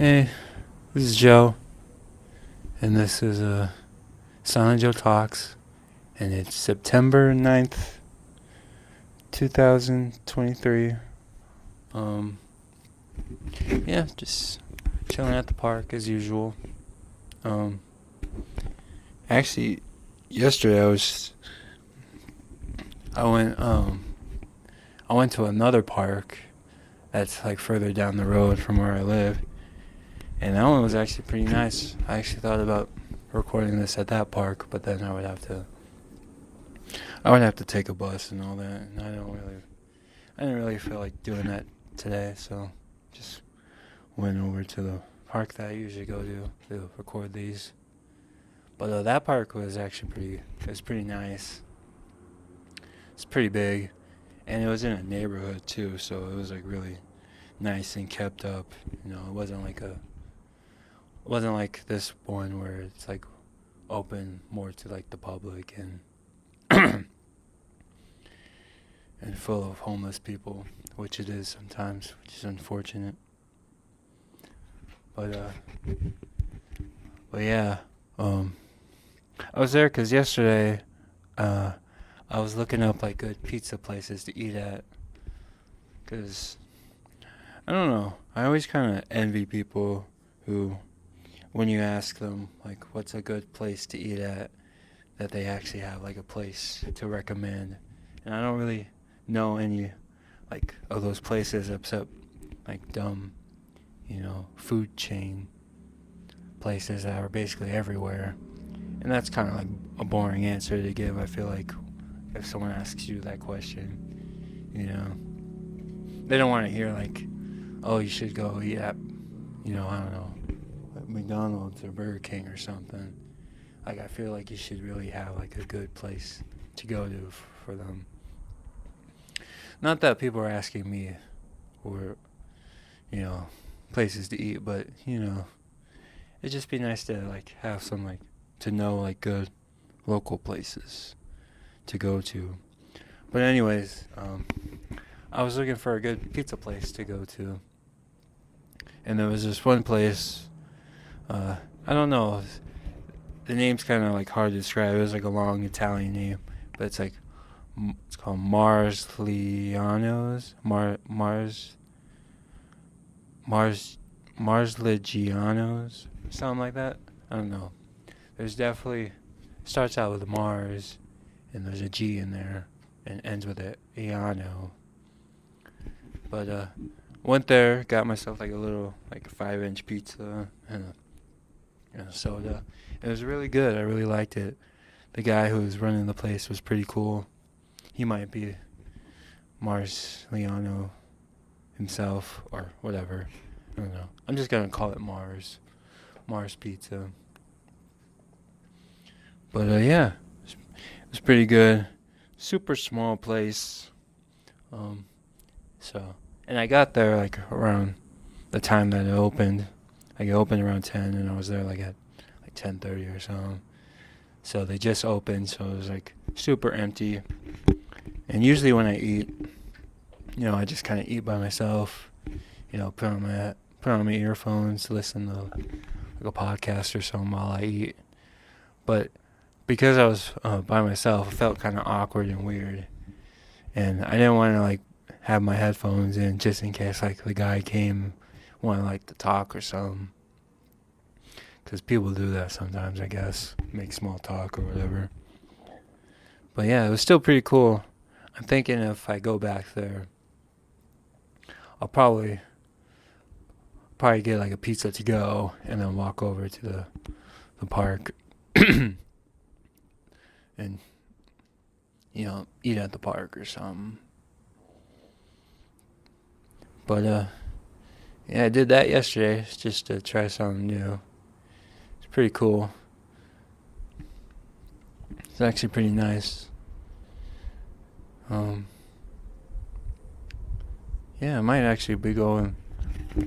Hey, this is Joe, and this is Silent Joe Talks, and it's September 9th, 2023. Um, yeah, just chilling at the park as usual. Um, actually, yesterday I went to another park that's like further down the road from where I live. And that one was actually pretty nice. I actually thought about recording this at that park, but then I would have to take a bus and all that, and I didn't really feel like doing that today, so just went over to the park that I usually go to record these. But that park was actually pretty nice. It's pretty big, and it was in a neighborhood too, so it was like really nice and kept up. You know, it wasn't like this one where it's like open more to like the public and and full of homeless people, which it is sometimes, which is unfortunate. But yeah, I was there because yesterday I was looking up like good pizza places to eat at, because I don't know, I always kind of envy people who, when you ask them like what's a good place to eat at, that they actually have like a place to recommend. And I don't really know any like of those places except like dumb, food chain places that are basically everywhere. And that's kind of like a boring answer to give, I feel like, if someone asks you that question. They don't want to hear like, oh, you should go eat at, I don't know, McDonald's or Burger King or something. Like, I feel like you should really have like a good place to go to for them. Not that people are asking me for, places to eat, but it'd just be nice to like have some like to know like good local places to go to. But anyways, I was looking for a good pizza place to go to, and there was this one place. I don't know. The name's kind of like hard to describe. It was like a long Italian name, but it's called Marsligianos, something like that. I don't know. There's definitely starts out with a Mars, and there's a G in there, and ends with a Iano. But went there, got myself like a little like 5-inch pizza and a soda. It was really good. I really liked it. The guy who was running the place was pretty cool. He might be Mars Liano himself or whatever. I don't know. I'm just gonna call it Mars Pizza. But yeah, it was pretty good. Super small place. And I got there like around the time that it opened. Like, it opened around 10, and I was there like at 10:30 or so. So they just opened, so it was like super empty. And usually when I eat, I just kind of eat by myself. Put on my earphones, listen to like a podcast or something while I eat. But because I was by myself, it felt kind of awkward and weird. And I didn't want to like have my headphones in just in case like the guy came, wanted like to talk or something. Because people do that sometimes, I guess. Make small talk or whatever. But yeah, it was still pretty cool. I'm thinking if I go back there, I'll probably get like a pizza to go and then walk over to the park and eat at the park or something. But yeah, I did that yesterday just to try something new. It's pretty cool. It's actually pretty nice. Yeah, I might actually be going, I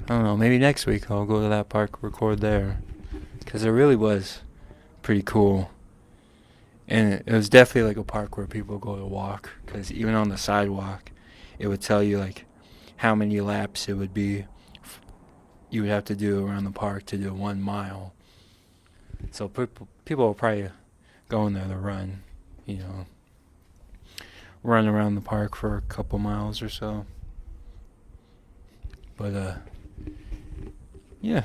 don't know, maybe next week I'll go to that park, record there. Because it really was pretty cool. And it was definitely like a park where people go to walk. Because even on the sidewalk, it would tell you like how many laps it would be you would have to do around the park to do 1 mile. So people will probably go in there to run, you know, run around the park for a couple miles or so. But yeah,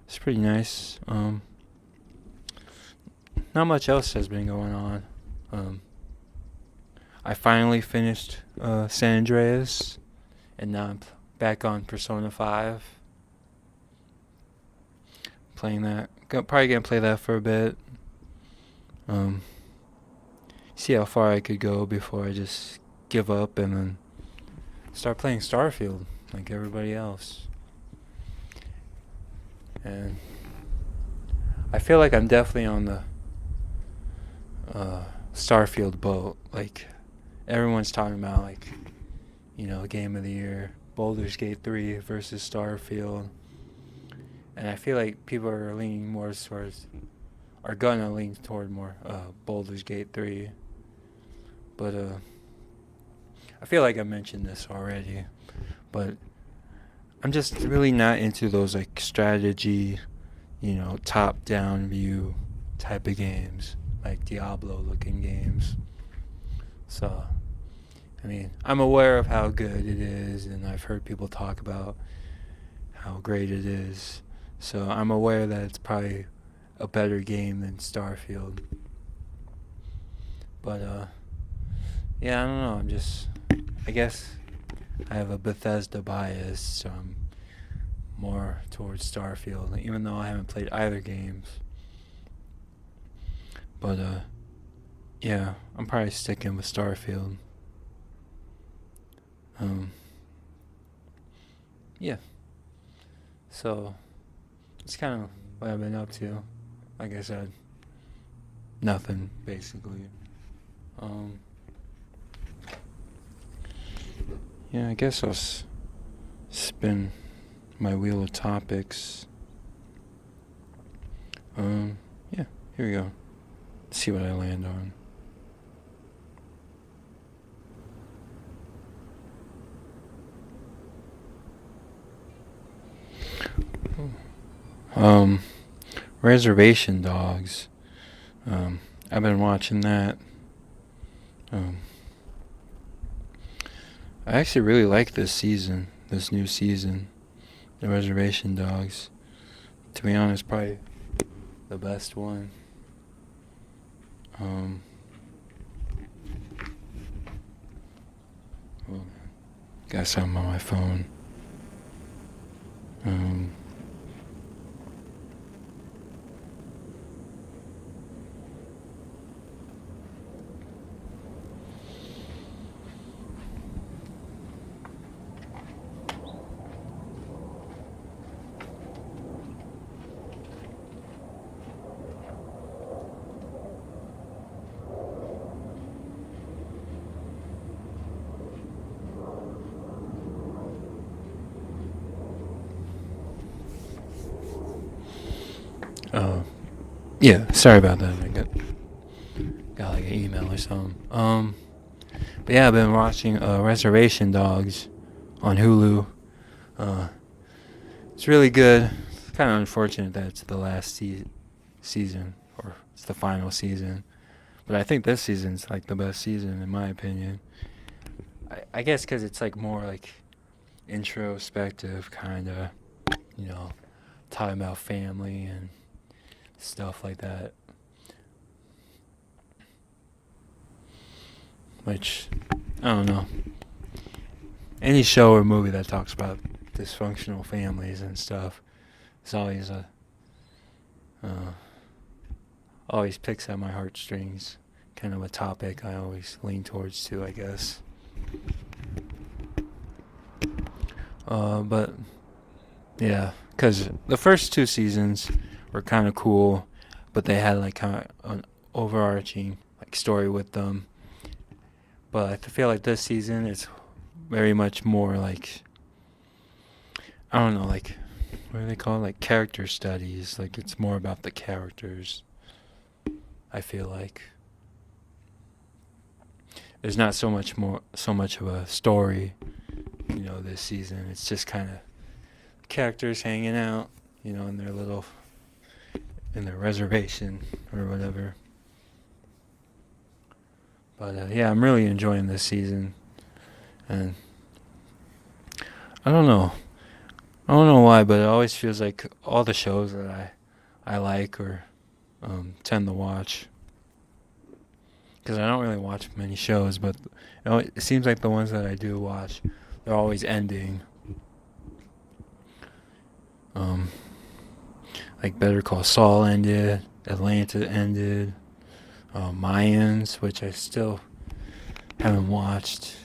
it's pretty nice. Not much else has been going on. I finally finished San Andreas, and now I'm back on Persona 5. Playing that. Probably gonna play that for a bit. See how far I could go before I just give up and then start playing Starfield like everybody else. And I feel like I'm definitely on the Starfield boat. Like, everyone's talking about, like, you know, Game of the Year, Baldur's Gate 3 versus Starfield. And I feel like people are leaning more towards, are gonna lean toward more Baldur's Gate 3. But I feel like I mentioned this already, but I'm just really not into those like strategy, you know, top-down view type of games, like Diablo-looking games. So, I mean, I'm aware of how good it is, and I've heard people talk about how great it is. So I'm aware that it's probably a better game than Starfield. But yeah, I don't know. I guess I have a Bethesda bias, so I'm more towards Starfield, even though I haven't played either games. But yeah, I'm probably sticking with Starfield. Yeah. So it's kind of what I've been up to. Like I said, nothing basically. Yeah, I guess I'll spin my wheel of topics. Yeah, here we go. Let's see what I land on. Reservation Dogs. I've been watching that. I actually really like this new season, the Reservation Dogs. To be honest, probably the best one. Well, got something on my phone. Yeah, sorry about that. I got like an email or something. But yeah, I've been watching Reservation Dogs on Hulu. It's really good. It's kind of unfortunate that it's the last season, or it's the final season. But I think this season's like the best season in my opinion. I guess because it's like more like introspective, kind of, you know, talking about family and stuff like that. Which, I don't know. Any show or movie that talks about dysfunctional families and stuff is always picks at my heartstrings. Kind of a topic I always lean towards too, I guess. But yeah, because the first 2 seasons were kind of cool, but they had like kind of an overarching like story with them. But I feel like this season it's very much more like, I don't know, like, what do they call it? Like character studies. Like it's more about the characters, I feel like. There's not so much of a story, you know, this season. It's just kind of characters hanging out, in their reservation or whatever. But yeah, I'm really enjoying this season, and I don't know. I don't know why, but it always feels like all the shows that I like or tend to watch, because I don't really watch many shows, but it seems like the ones that I do watch, they're always ending. Like Better Call Saul ended, Atlanta ended, Mayans, which I still haven't watched,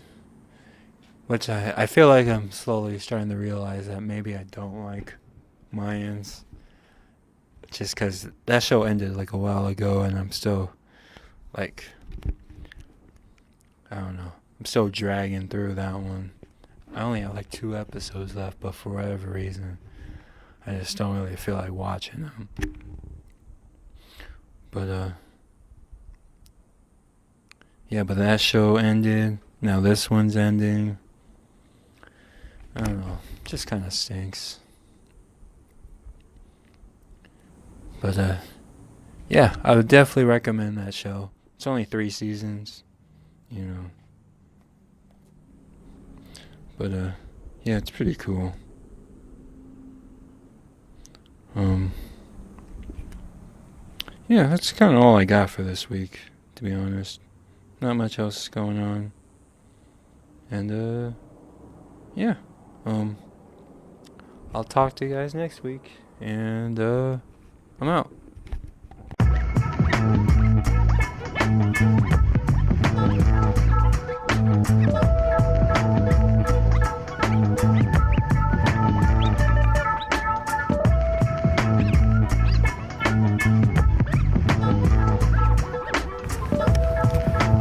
which I feel like I'm slowly starting to realize that maybe I don't like Mayans, just because that show ended like a while ago, and I'm still like, I don't know, I'm still dragging through that one. I only have like 2 episodes left, but for whatever reason, I just don't really feel like watching them. But yeah, but that show ended. Now this one's ending. I don't know, just kind of stinks. But yeah, I would definitely recommend that show. It's only 3 seasons, But yeah, it's pretty cool. Yeah, that's kind of all I got for this week, to be honest. Not much else is going on. And yeah. I'll talk to you guys next week, and I'm out.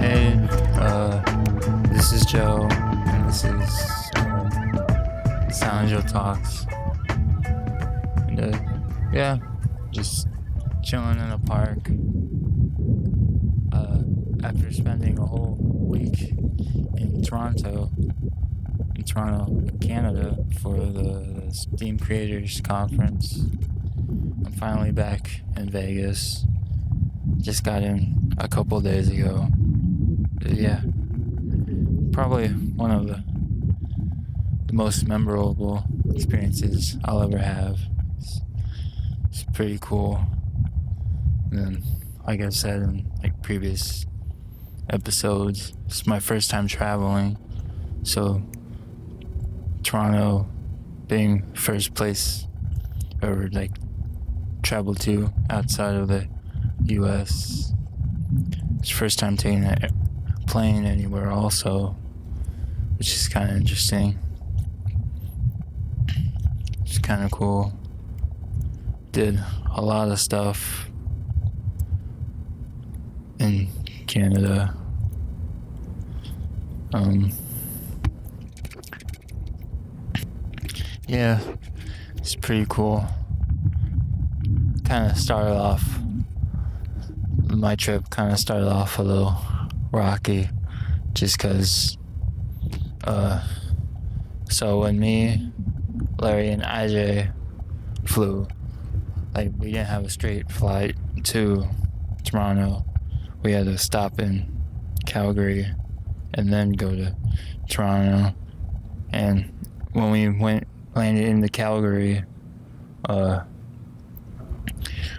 Hey, this is Joe, and this is Sound Joe Talks. And yeah, just chilling in a park. After spending a whole week in Toronto, Canada, for the Steam Creators Conference, I'm finally back in Vegas. Just got in a couple days ago. Yeah, probably one of the most memorable experiences I'll ever have. It's pretty cool. And then, like I said in previous episodes, it's my first time traveling, so Toronto being first place or travel to outside of the US. It's first time taking a plane anywhere also, which is kind of interesting. It's kind of cool. Did a lot of stuff in Canada. Yeah, it's pretty cool. My trip kind of started off a little rocky, just because so when me, Larry, and IJ flew, we didn't have a straight flight to Toronto. We had to stop in Calgary and then go to Toronto. And when we landed into Calgary,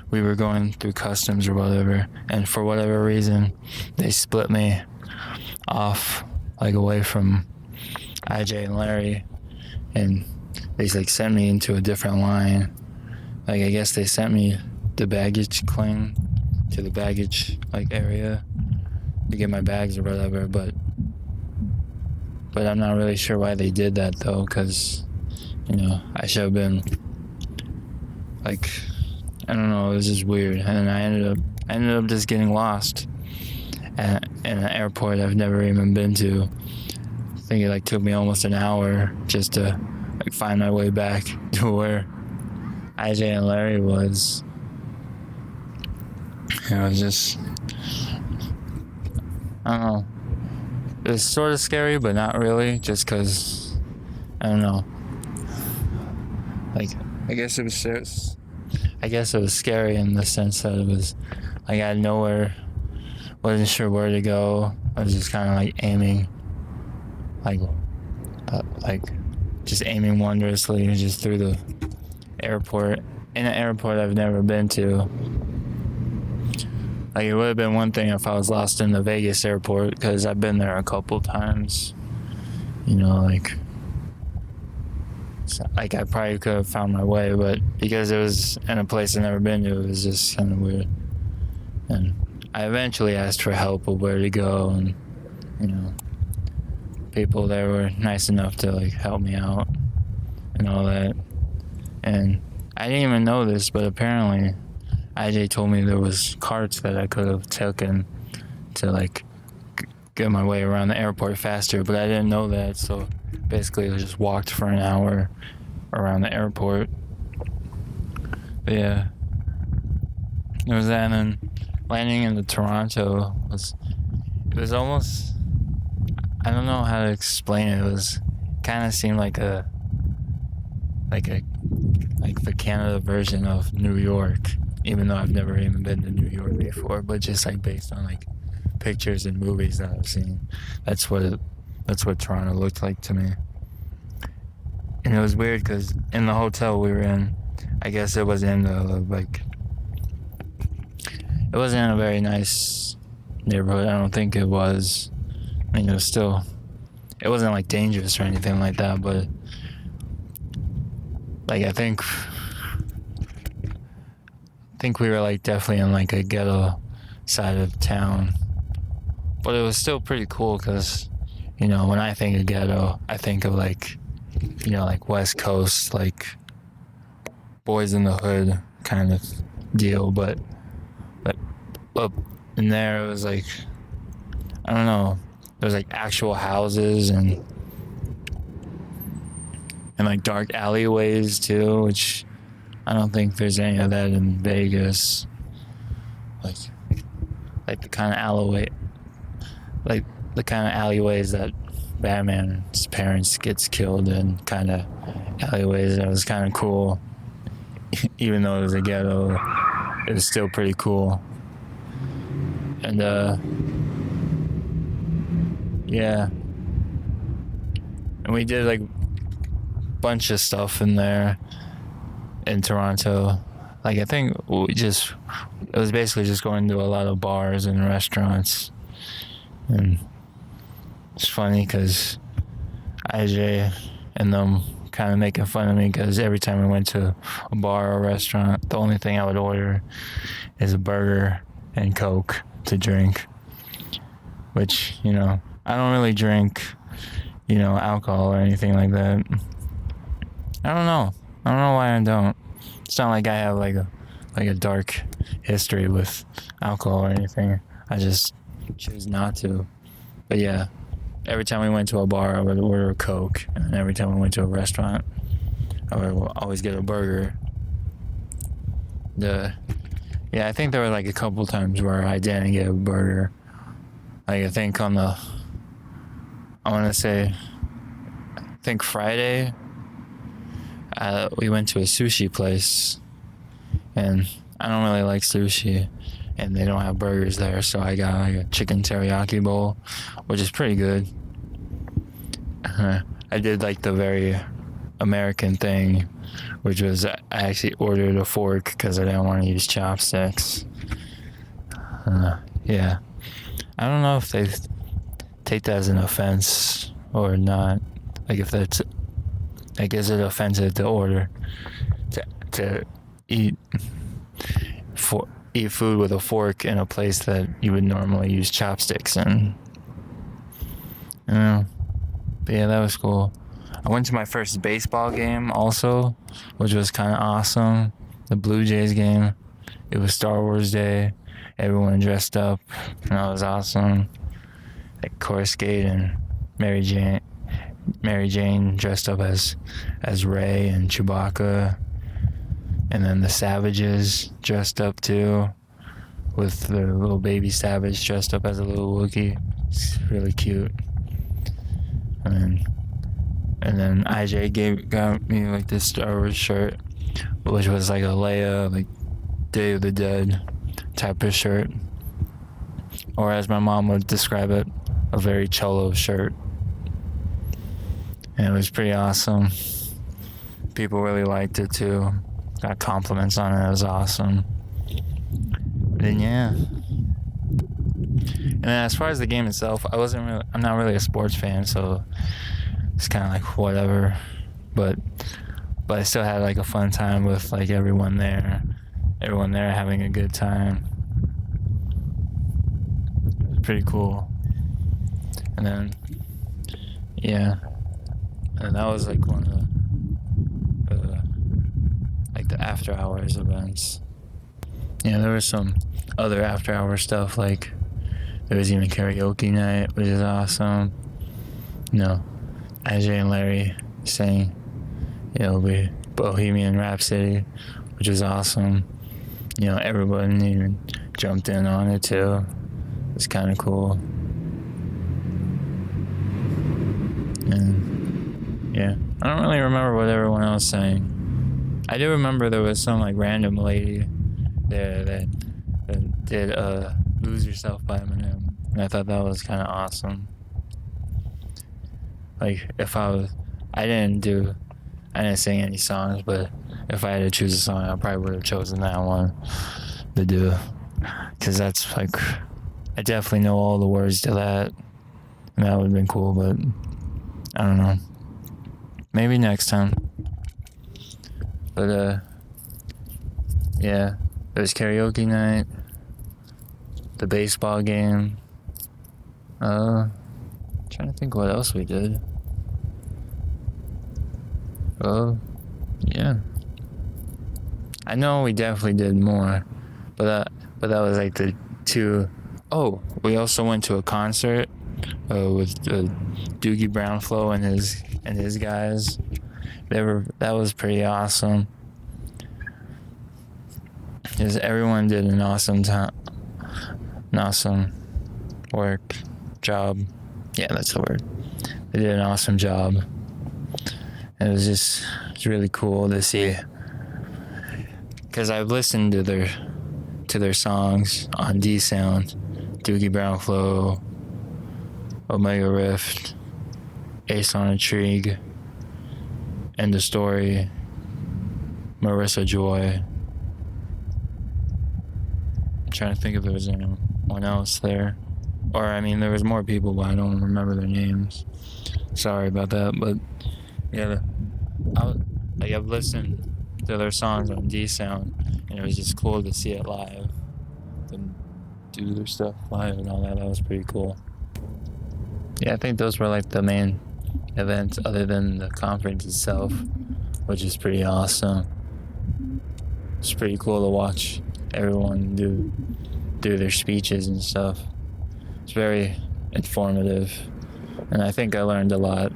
we were going through customs or whatever, and for whatever reason, they split me off, away from IJ and Larry, and they sent me into a different line. I guess they sent me the baggage claim to the baggage area to get my bags or whatever, but I'm not really sure why they did that though, because I should have been I don't know, it was just weird. And I ended up just getting lost in an airport I've never even been to. I think it took me almost an hour just to find my way back to where IJ and Larry was. It was just, I don't know, it was sort of scary, but not really, just because, I don't know, I guess it was. I guess it was scary in the sense that it was like I had nowhere, wasn't sure where to go. I was just kind of like aiming, like just aiming wondrously just through the airport. In an airport I've never been to. Like, it would have been one thing if I was lost in the Vegas airport, because I've been there a couple times. You know, like I probably could have found my way, but because it was in a place I've never been to, it was just kind of weird. And I eventually asked for help of where to go, and you know, people there were nice enough to like help me out and all that. And I didn't even know this, but apparently IJ told me there was carts that I could have taken to like get my way around the airport faster, but I didn't know that, so basically I just walked for an hour around the airport. But yeah, it was that. And then landing into Toronto was almost, I don't know how to explain it. It was kind of seemed like the Canada version of New York, even though I've never even been to New York before, but just like based on like pictures and movies that I've seen, that's what Toronto looked like to me. And it was weird because in the hotel we were in, I guess it wasn't in a very nice neighborhood. I don't think it was. I mean, it wasn't like dangerous or anything like that, but like I think we were like definitely in like a ghetto side of town, but it was still pretty cool because, you know, when I think of ghetto, I think of like, you know, like West Coast, like Boys in the Hood kind of deal, but up in there it was like, I don't know, there's like actual houses and like dark alleyways too, which I don't think there's any of that in Vegas. Like the kind of alleyways that Batman's parents gets killed in, kind of alleyways. That was kind of cool. Even though it was a ghetto, it was still pretty cool. And yeah, and we did like a bunch of stuff in there in Toronto. Like I think it was basically just going to a lot of bars and restaurants. And it's funny because IJ and them kind of making fun of me because every time we went to a bar or a restaurant, the only thing I would order is a burger and Coke to drink. Which, you know, I don't really drink, you know, alcohol or anything like that. I don't know why I don't. It's not like I have like a dark history with alcohol or anything. I just choose not to. But yeah, every time we went to a bar, I would order a Coke, and every time we went to a restaurant, I would always get a burger. I think there were like a couple times where I didn't get a burger. Like I think I think Friday, we went to a sushi place, and I don't really like sushi, and they don't have burgers there, so I got like a chicken teriyaki bowl, which is pretty good. I did like the very American thing, which was I actually ordered a fork because I didn't want to use chopsticks. Yeah, I don't know if they take that as an offense or not. Like if that's, like, is it offensive to order to eat food with a fork in a place that you would normally use chopsticks in? You know. But yeah, that was cool. I went to my first baseball game also, which was kind of awesome. The Blue Jays game. It was Star Wars Day. Everyone dressed up, and that was awesome. Like Coruscate and Mary Jane dressed up as Rey and Chewbacca. And then the Savages dressed up too, with the little baby Savage dressed up as a little Wookiee. It's really cute. And then IJ got me like this Star Wars shirt, which was like a Leia, like Day of the Dead type of shirt, or as my mom would describe it, a very cholo shirt. And it was pretty awesome. People really liked it too. Got compliments on it. It was awesome. Then yeah. And then as far as the game itself, I'm not really a sports fan, so it's kind of like whatever. But I still had like a fun time with like everyone there having a good time. It was pretty cool. And then yeah, and that was like one of the like the after hours events. Yeah, there was some other after hour stuff, like there was even karaoke night, which is awesome. AJ and Larry sang, the Bohemian Rhapsody, which was awesome. Everyone even jumped in on it too. It's kind of cool. And yeah, I don't really remember what everyone else sang. I do remember there was some like random lady there that did Lose Yourself by Eminem, and I thought that was kind of awesome. Like I didn't sing any songs, but if I had to choose a song, I probably would have chosen that one to do, because that's like, I definitely know all the words to that, and that would have been cool, but I don't know, maybe next time. But yeah, there was karaoke night, the baseball game, trying to think what else we did. Yeah, I know we definitely did more, but that was like the two. Oh, we also went to a concert with Doogie Brownflow and his guys. That was pretty awesome, because everyone did an awesome job. Yeah, that's the word. They did an awesome job. It's really cool to see, because I've listened to their songs on D Sound, Doogie Brownflow, Omega Rift, Ace on Intrigue, End of Story, Marissa Joy. I'm trying to think if there was anyone else there. Or, there was more people, but I don't remember their names. Sorry about that, but yeah, I've listened to their songs on D Sound, and it was just cool to see it live and do their stuff live and all that. That was pretty cool. Yeah, I think those were like the main events other than the conference itself, which is pretty awesome. It's pretty cool to watch everyone do their speeches and stuff. It's very informative, and I think I learned a lot.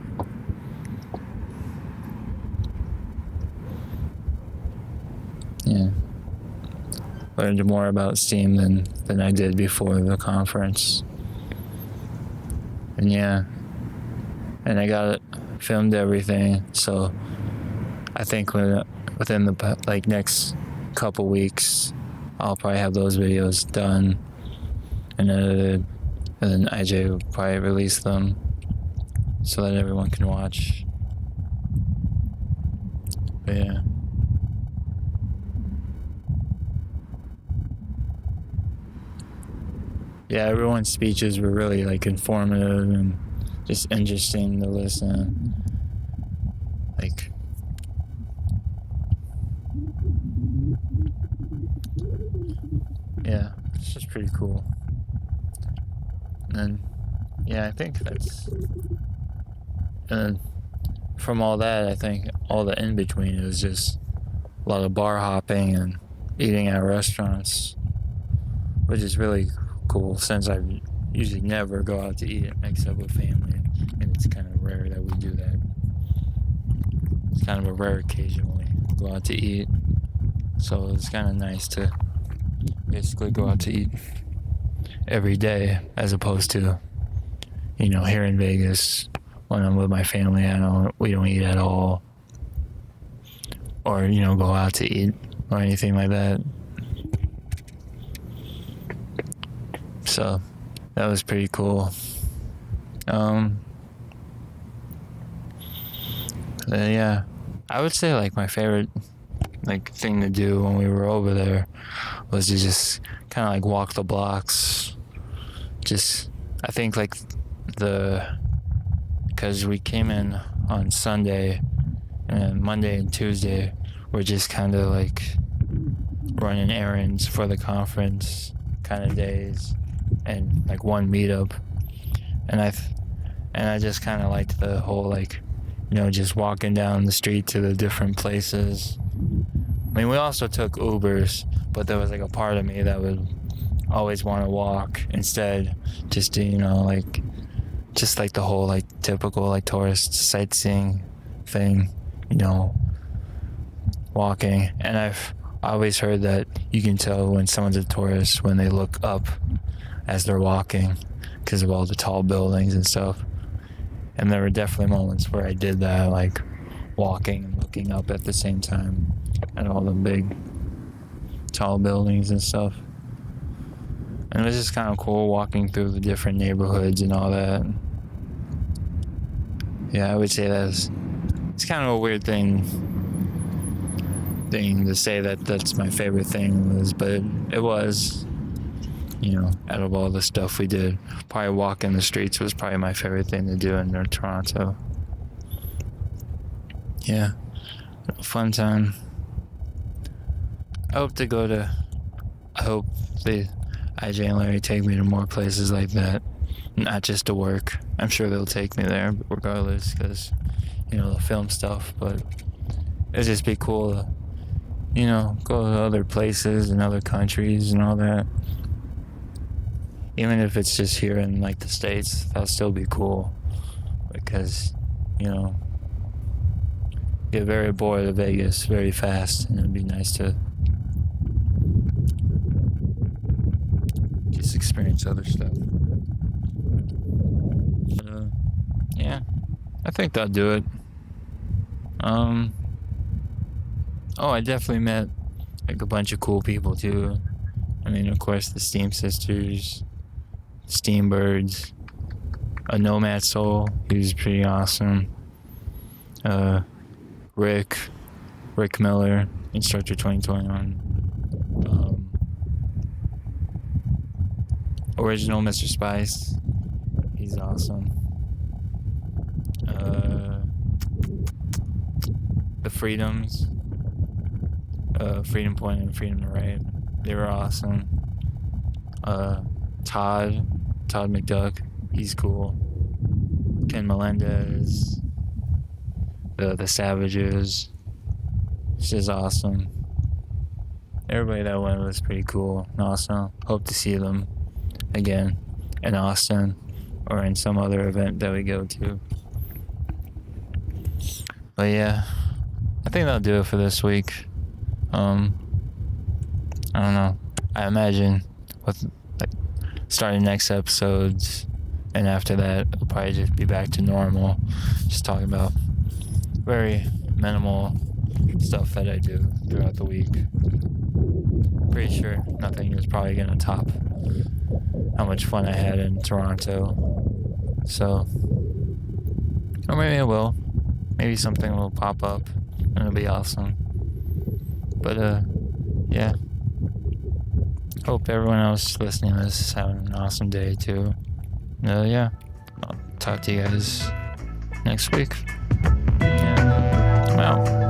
Yeah, learned more about Steam than I did before the conference. And yeah, and I filmed everything, so I think within the next couple weeks, I'll probably have those videos done and edited, and then IJ will probably release them so that everyone can watch. But yeah. Yeah, everyone's speeches were really like informative and just interesting to listen. Like, yeah, it's just pretty cool. And then, yeah, I think that's, and then from all that, I think all the in between is just a lot of bar hopping and eating at restaurants, which is really cool, since I usually never go out to eat except with family, and it's kind of rare that we do that. It's kind of a rare occasion when we go out to eat, so it's kind of nice to basically go out to eat every day, as opposed to, here in Vegas, when I'm with my family, we don't eat at all. or go out to eat or anything like that. So that was pretty cool. Yeah, I would say like my favorite thing to do when we were over there was to just kind of walk the blocks. Just, I think because we came in on Sunday, and Monday and Tuesday were just kind of running errands for the conference kind of days, and one meetup, and I just kind of liked the whole just walking down the street to the different places. I mean, we also took Ubers, but there was a part of me that would always want to walk instead, just to just the whole typical tourist sightseeing thing, walking. And I've always heard that you can tell when someone's a tourist when they look up as they're walking because of all the tall buildings and stuff. And there were definitely moments where I did that, walking and looking up at the same time at all the big tall buildings and stuff. And it was just kind of cool walking through the different neighborhoods and all that. Yeah, I would say it's kind of a weird thing to say that's my favorite thing, but it was, out of all the stuff we did, probably walking the streets was probably my favorite thing to do in Toronto. Yeah, fun time. I hope IJ and Larry take me to more places like that, not just to work. I'm sure they'll take me there regardless, because the film stuff, but it'd just be cool to go to other places and other countries and all that. Even if it's just here in the States, that'll still be cool, because get very bored of Vegas very fast, and it'd be nice to just experience other stuff. But, yeah, I think that'll do it. I definitely met a bunch of cool people too. I mean, of course, the Steam Sisters, Steambirds, a Nomad Soul, who's pretty awesome. Rick Miller, Instructor 2021. Original Mr. Spice, he's awesome. The Freedoms, Freedom Point and Freedom to Write, they were awesome. Todd McDuck, he's cool. Ken Melendez, the Savages, it's just awesome. Everybody that went was pretty cool and awesome. Hope to see them again in Austin or in some other event that we go to. But yeah, I think that'll do it for this week. I don't know. I imagine with starting next episodes, and after that, it'll probably just be back to normal. Just talking about very minimal stuff that I do throughout the week. Pretty sure nothing is probably gonna top how much fun I had in Toronto. So, or maybe it will. Maybe something will pop up and it'll be awesome. But yeah. Hope everyone else listening to this is having an awesome day too. Yeah. I'll talk to you guys next week. Yeah. I'm out.